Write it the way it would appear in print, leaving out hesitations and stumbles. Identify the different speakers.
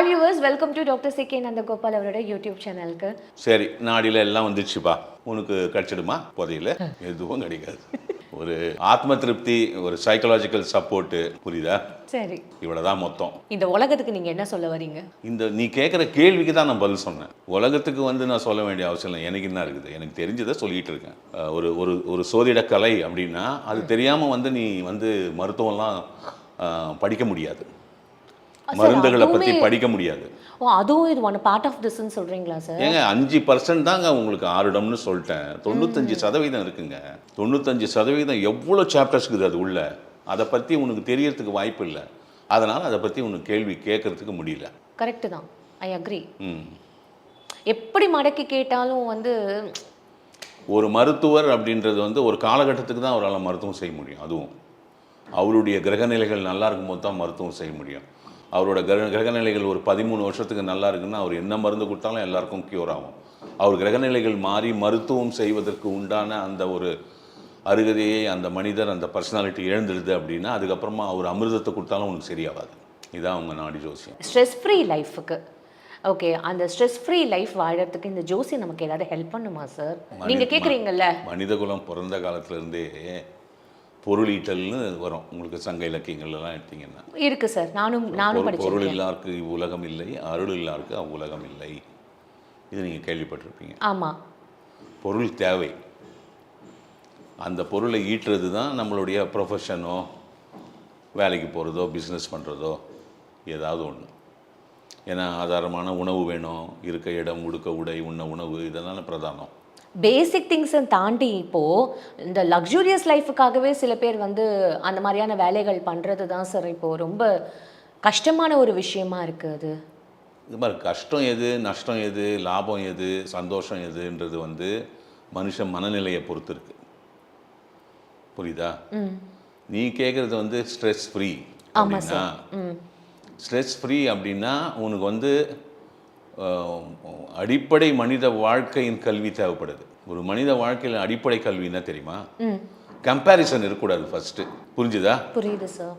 Speaker 1: Hi viewers, welcome to doctor C K Nandagopal அவரோட YouTube சேனலுக்கு.
Speaker 2: சரி, நாடியில் எல்லாம் வந்துடுச்சுப்பா, உனக்கு கிடைச்சிடுமா? புதையில எதுவும் கிடைக்காது. ஒரு ஆத்ம திருப்தி, ஒரு சைக்கலாஜிக்கல் சப்போர்ட்டு, புரியுதா?
Speaker 1: சரி,
Speaker 2: இவ்வளோதான் மொத்தம்.
Speaker 1: இந்த உலகத்துக்கு நீங்கள் என்ன சொல்ல வரீங்க?
Speaker 2: இந்த நீ கேட்குற கேள்விக்கு தான் நான் பதில் சொன்னேன். உலகத்துக்கு நான் சொல்ல வேண்டிய அவசியம் இல்லை. எனக்கு என்ன இருக்குது, எனக்கு தெரிஞ்சதை சொல்லிகிட்டு இருக்கேன். ஒரு ஒரு ஒரு சோதிட கலை அப்படின்னா அது தெரியாமல் நீ மருத்துவம்லாம் படிக்க முடியாது, மருந்துகளை பற்றி படிக்க முடியாது.
Speaker 1: ஓ, அதுவும் இது ஒன் பார்ட் ஆஃப் திஸ்ன்னு சொல்கிறீங்களா சார்?
Speaker 2: ஏங்க 5% தாங்க உங்களுக்கு ஆருடம்னு சொல்லிட்டேன். 95% இருக்குங்க. 95% எவ்வளோ சாப்டர்ஸ் இருக்குது அது உள்ள. அதை பற்றி உனக்கு தெரியறதுக்கு வாய்ப்பு இல்லை. அதனால் அதை பற்றி உனக்கு கேள்வி கேட்கறதுக்கு முடியல.
Speaker 1: கரெக்டு தான், ஐ அக்ரி. எப்படி மடக்கி கேட்டாலும்
Speaker 2: ஒரு மருத்துவர் அப்படின்றது ஒரு காலகட்டத்துக்கு தான் அவரால் மருத்துவம் செய்ய முடியும். அதுவும் அவருடைய கிரகநிலைகள் நல்லா இருக்கும்போது தான் மருத்துவம் செய்ய முடியும். அவரோட கிரகநிலைகள் ஒரு 13 வருஷத்துக்கு நல்லா இருக்குன்னா அவர் என்ன மருந்து கொடுத்தாலும் எல்லாருக்கும் க்யூர் ஆகும். அவர் கிரகநிலைகள் மாறி மருத்துவம் செய்வதற்கு உண்டான அந்த ஒரு அருகதையை அந்த மனிதர், அந்த பர்சனாலிட்டி இழந்துடுது அப்படின்னா அதுக்கப்புறமா அவர் அமிர்தத்தை கொடுத்தாலும் உனக்கு சரியாகாது. இதுதான் அவங்க நாடி ஜோசியம்.
Speaker 1: ஸ்ட்ரெஸ் ஃப்ரீ லைஃபுக்கு, ஓகே, அந்த ஸ்ட்ரெஸ் ஃப்ரீ லைஃப் வாழறதுக்கு இந்த ஜோசி நமக்கு ஏதாவது ஹெல்ப் பண்ணுமா சார்? நீங்கள் கேட்குறீங்கல்ல,
Speaker 2: மனிதகுலம் பிறந்த காலத்துலேருந்தே பொருளீட்டல்னு வரும். உங்களுக்கு சங்க இலக்கியங்கள்லாம் எடுத்தீங்கன்னா
Speaker 1: இருக்கு சார். நானும் படிச்சேன்.
Speaker 2: பொருள் இல்லாருக்கு இவ்வுலகம் இல்லை, அருள் இல்லாருக்கு அவ்வுலகம் இல்லை. இது நீங்கள் கேள்விப்பட்டிருப்பீங்க.
Speaker 1: ஆமாம்.
Speaker 2: பொருள் தேவை. அந்த பொருளை ஈட்டுறது தான் நம்மளுடைய ப்ரொஃபஷனோ, வேலைக்கு போகிறதோ, பிஸ்னஸ் பண்ணுறதோ, ஏதாவது ஒன்று. ஏன்னா ஆதாரமான உணவு வேணும், இருக்க இடம், உடுக்க உடை, உண்ண உணவு, இதெல்லாம் பிரதானம்.
Speaker 1: பேசிக் திங்ஸை தாண்டி இப்போது இந்த லக்ஸூரியஸ் லைஃபுக்காகவே சில பேர் அந்த மாதிரியான வேலைகள் பண்ணுறது தான் சார் இப்போது ரொம்ப கஷ்டமான ஒரு விஷயமா இருக்குது. அது
Speaker 2: இது மாதிரி கஷ்டம் எது, நஷ்டம் எது, லாபம் எது, சந்தோஷம் எதுன்றது மனுஷன் மனநிலையை பொறுத்து இருக்கு. புரியுதா? நீ கேட்குறது ஸ்ட்ரெஸ் ஃப்ரீ அப்படின்னா, ஸ்ட்ரெஸ் ஃப்ரீ அப்படின்னா உனக்கு அடிப்படை மனித வாழ்க்கையின் கல்வி தேவைப்படுது. ஒரு மனித வாழ்க்கையில் அடிப்படை கல்வி என்ன தெரியுமா? கம்பேரிசன் இருக்கக்கூடாது ஃபர்ஸ்ட். புரிஞ்சுதா?
Speaker 1: புரியுது சார்.